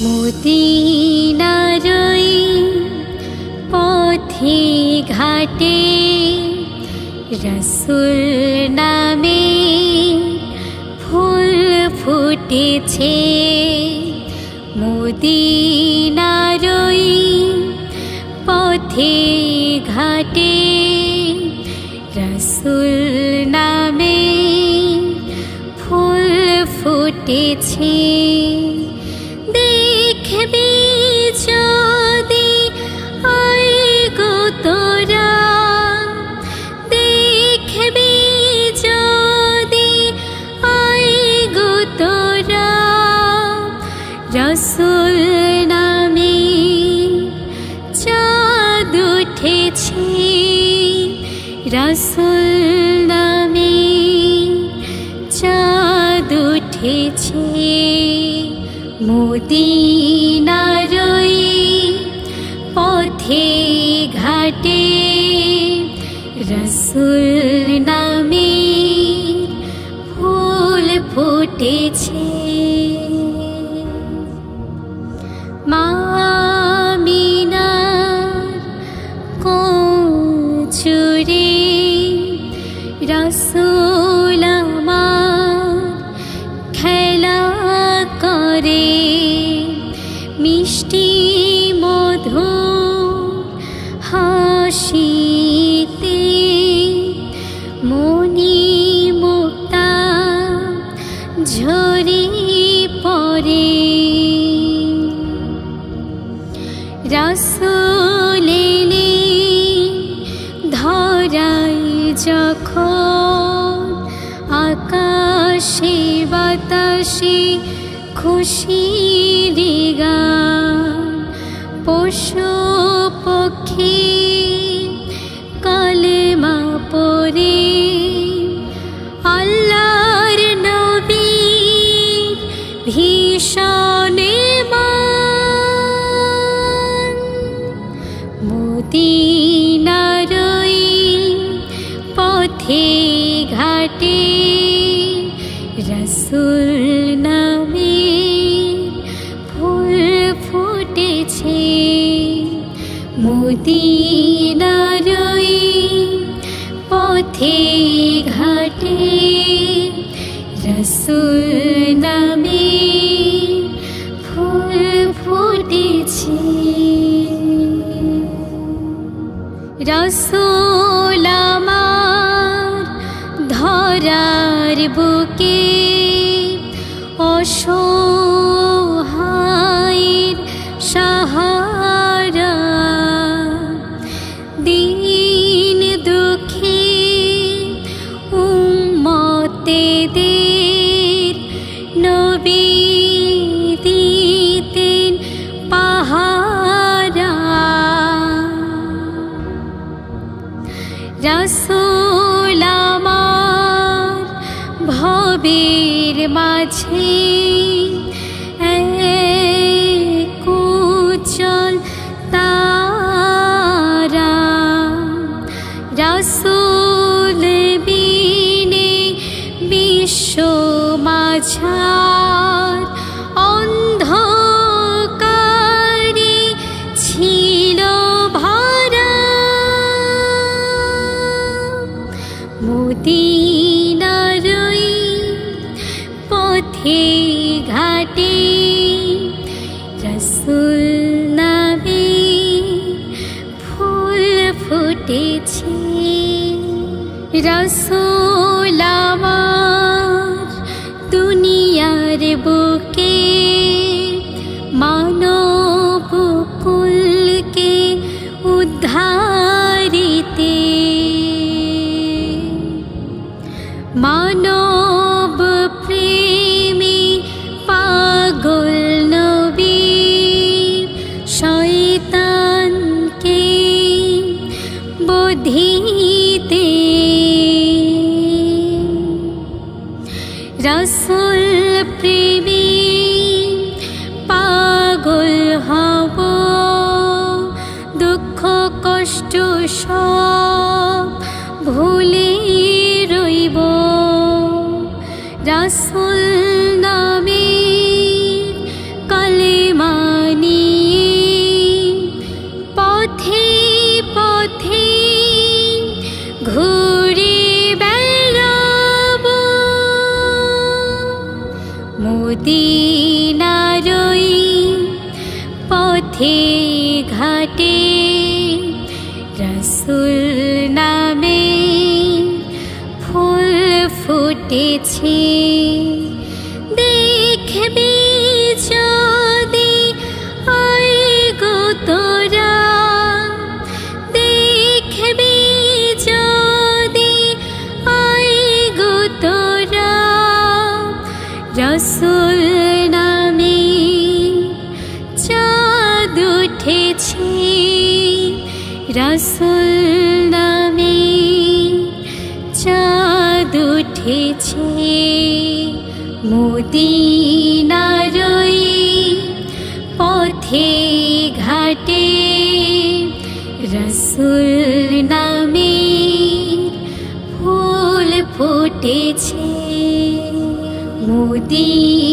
মদিনারই পথে ঘাটে রসুল নামে ফুল ফুটেছে। মদিনারই পথে ঘাটে রসুল নামে ফুল ফুটেছে। দেখবি যদি আয় গো তোরা, দেখবি যদি আয় গো তোরা, রসুল নামে চাঁদ উঠেছে, রসুল নামে চাঁদ উঠেছে। মদিনারই পথে ঘাটে রসুল নামে ফুল ফুটেছে। আমিনার কোল জুড়ে রসুল আমার খেলা করে, মিষ্টি মধুর হাসিতে মনি মুক্তা ঝরে পড়ে। রসুল এলে ধরায় যখন আকাশে বাতাসে খুশির গান, পশু পক্ষী কালেমা পড়ে আল্লাহর নবীর ভীষণ মান। মদিনারই পথে ঘাটে রসুল নামে ফুল ফুটেছে। মদিনারই পথে ঘাটে রসুল নামে ফুল ফুটেছে। রসুল আমার ধরার বুকে অসহায়ের সাহারা, দিন দুঃখী উম্মতেদের নবী দিতেন পাহারা। রসুল আমার ভবের মাঝে এক উজ্জ্বল তারা, রসুল বিনে বিশ্ব মাঝার অন্ধকারে ছিল ভরা। মদিনারই পথে ঘাটে রসুল নামে ফুল ফুটেছে। রসুল আমার দুনিয়ার বুকে মানব কুলকে উদ্ধারিতে, মানব প্রেমী পাগল নবী শয়তানকে বধিতে। রসুল প্রেমী পাগল হব, দুঃখ কষ্ট সব ভুলে রইব। রাসূল নামে কালেমা মদিনার ওই পথে ঘাটে রাসূল নামে ফুল ফুটেছে। দেখবি যদি আয় গো তোরা, দেখবি যদি আয় গো তোরা, রাসূল নামে চাঁদ উঠেছে, রাসূল নামে চাঁদ উঠেছে। মদিনার ওই পথে ঘাটে রাসূল নামে ফুল ফুটেছে। মদিনা